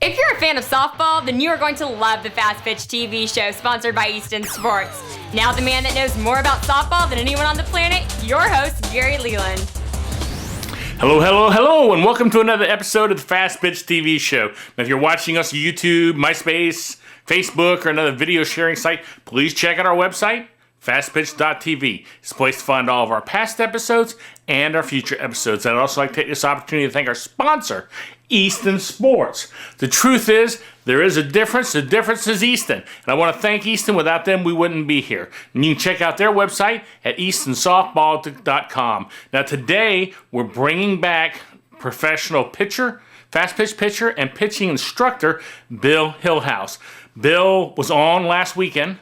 If you're a fan of softball, then you are going to love the Fastpitch TV show sponsored by Easton Sports. Now the man that knows more about softball than anyone on the planet, your host, Gary Leland. Hello, hello, hello, and welcome to another episode of the Fastpitch TV show. Now, if you're watching us on YouTube, MySpace, Facebook, or another video sharing site, please check out our website, Fastpitch.tv. It's a place to find all of our past episodes and our future episodes. And I'd also like to take this opportunity to thank our sponsor, Easton Sports. The truth is, there is a difference. The difference is Easton. And I want to thank Easton. Without them, we wouldn't be here. And you can check out their website at eastonsoftball.com. Now, today, we're bringing back professional pitcher, fast pitch pitcher, and pitching instructor, Bill Hillhouse. Bill was on last weekend.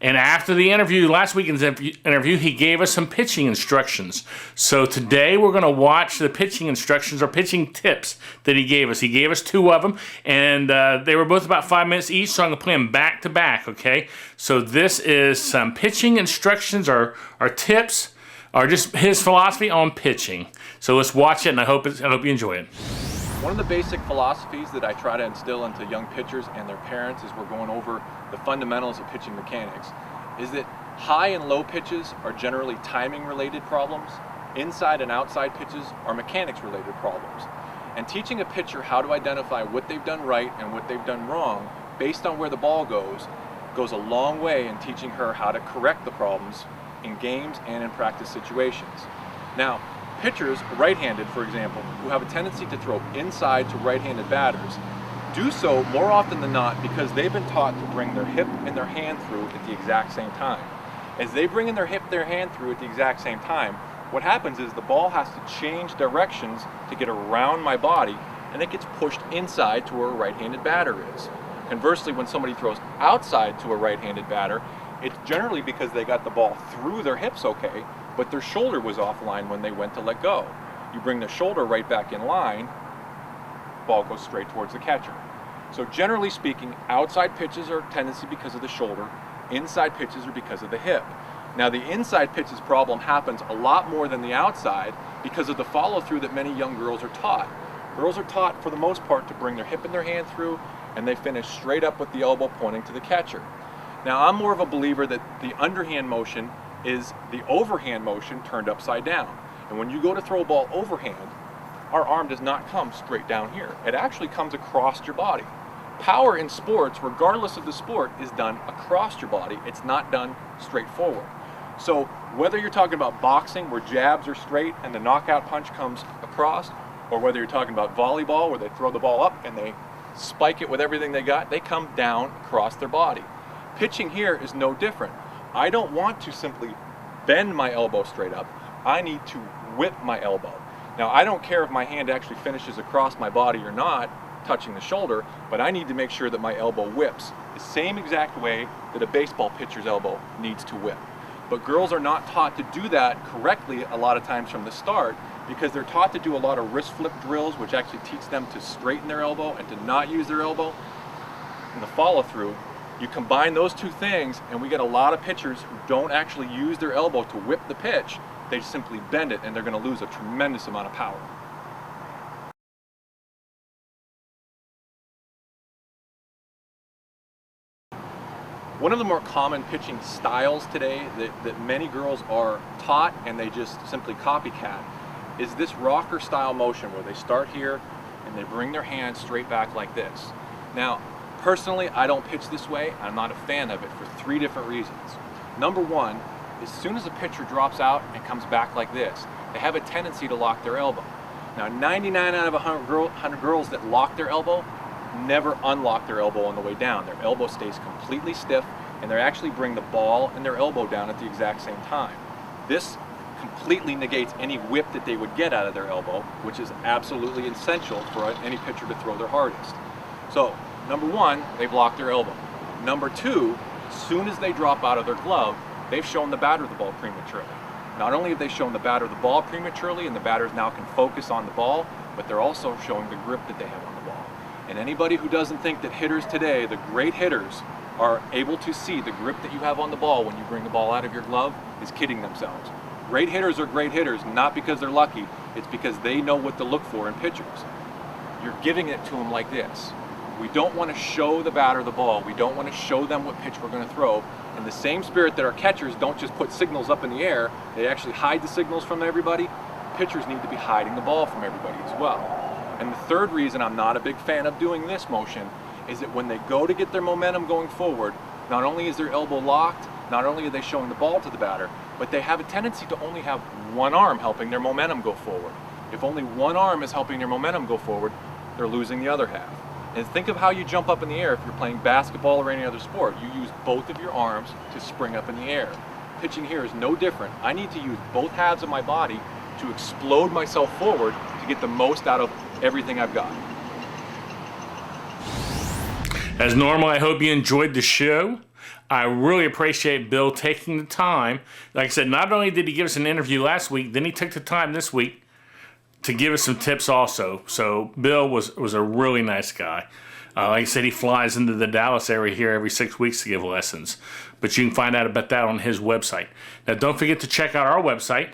And after the interview, last weekend's interview, he gave us some pitching instructions. So today we're going to watch the pitching instructions or pitching tips that he gave us. He gave us two of them, and they were both about 5 minutes each, so I'm going to play them back to back, okay? So this is some pitching instructions or tips, or just his philosophy on pitching. So let's watch it, and I hope you enjoy it. One of the basic philosophies that I try to instill into young pitchers and their parents as we're going over the fundamentals of pitching mechanics is that high and low pitches are generally timing related problems. Inside and outside pitches are mechanics related problems. And teaching a pitcher how to identify what they've done right and what they've done wrong based on where the ball goes a long way in teaching her how to correct the problems in games and in practice situations. Now, pitchers, right-handed for example, who have a tendency to throw inside to right-handed batters, do so more often than not because they've been taught to bring their hip and their hand through at the exact same time. As they bring in their hip, their hand through at the exact same time, what happens is the ball has to change directions to get around my body, and it gets pushed inside to where a right-handed batter is. Conversely, when somebody throws outside to a right-handed batter, it's generally because they got the ball through their hips okay, but their shoulder was offline when they went to let go. You bring the shoulder right back in line, ball goes straight towards the catcher. So generally speaking, outside pitches are a tendency because of the shoulder, inside pitches are because of the hip. Now the inside pitches problem happens a lot more than the outside because of the follow through that many young girls are taught. Girls are taught for the most part to bring their hip and their hand through, and they finish straight up with the elbow pointing to the catcher. Now I'm more of a believer that the underhand motion is the overhand motion turned upside down. And when you go to throw a ball overhand, our arm does not come straight down here. It actually comes across your body. Power in sports, regardless of the sport, is done across your body. It's not done straight forward. So whether you're talking about boxing where jabs are straight and the knockout punch comes across, or whether you're talking about volleyball where they throw the ball up and they spike it with everything they got, they come down across their body. Pitching here is no different. I don't want to simply bend my elbow straight up. I need to whip my elbow. Now, I don't care if my hand actually finishes across my body or not, touching the shoulder, but I need to make sure that my elbow whips the same exact way that a baseball pitcher's elbow needs to whip. But girls are not taught to do that correctly a lot of times from the start because they're taught to do a lot of wrist flip drills, which actually teach them to straighten their elbow and to not use their elbow. And the follow through, you combine those two things and we get a lot of pitchers who don't actually use their elbow to whip the pitch. They simply bend it and they're going to lose a tremendous amount of power. One of the more common pitching styles today that many girls are taught and they just simply copycat is this rocker style motion where they start here and they bring their hand straight back like this. Now, personally, I don't pitch this way. I'm not a fan of it for three different reasons. Number one, as soon as a pitcher drops out and comes back like this, they have a tendency to lock their elbow. Now, 99 out of 100 girls that lock their elbow never unlock their elbow on the way down. Their elbow stays completely stiff, and they actually bring the ball and their elbow down at the exact same time. This completely negates any whip that they would get out of their elbow, which is absolutely essential for any pitcher to throw their hardest. So, number one, they've locked their elbow. Number two, as soon as they drop out of their glove, they've shown the batter the ball prematurely. Not only have they shown the batter the ball prematurely and the batters now can focus on the ball, but they're also showing the grip that they have on the ball. And anybody who doesn't think that hitters today, the great hitters, are able to see the grip that you have on the ball when you bring the ball out of your glove is kidding themselves. Great hitters are great hitters, not because they're lucky, it's because they know what to look for in pitchers. You're giving it to them like this. We don't want to show the batter the ball. We don't want to show them what pitch we're going to throw. In the same spirit that our catchers don't just put signals up in the air, they actually hide the signals from everybody. Pitchers need to be hiding the ball from everybody as well. And the third reason I'm not a big fan of doing this motion is that when they go to get their momentum going forward, not only is their elbow locked, not only are they showing the ball to the batter, but they have a tendency to only have one arm helping their momentum go forward. If only one arm is helping their momentum go forward, they're losing the other half. And think of how you jump up in the air if you're playing basketball or any other sport. You use both of your arms to spring up in the air. Pitching here is no different. I need to use both halves of my body to explode myself forward to get the most out of everything I've got. As normal, I hope you enjoyed the show. I really appreciate Bill taking the time. Like I said, not only did he give us an interview last week, then he took the time this week to give us some tips also. So Bill was a really nice guy. Like I said, he flies into the Dallas area here every 6 weeks to give lessons. But you can find out about that on his website. Now, don't forget to check out our website,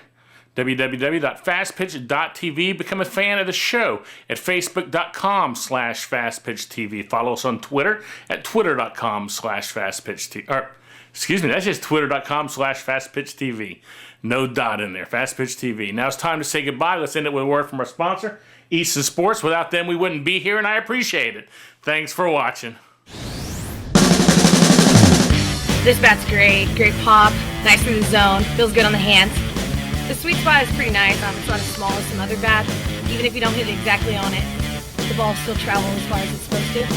www.fastpitch.tv. Become a fan of the show at facebook.com/fastpitchtv. Follow us on Twitter at twitter.com/fastpitchtv. Excuse me, that's just twitter.com/fastpitchtv. No dot in there, Fastpitch TV. Now it's time to say goodbye. Let's end it with a word from our sponsor, Easton Sports. Without them, we wouldn't be here, and I appreciate it. Thanks for watching. This bat's great pop, nice in the zone, feels good on the hands. The sweet spot is pretty nice. It's not as small as some other bats. Even if you don't hit it exactly on it, the ball still travels as far as it's supposed to.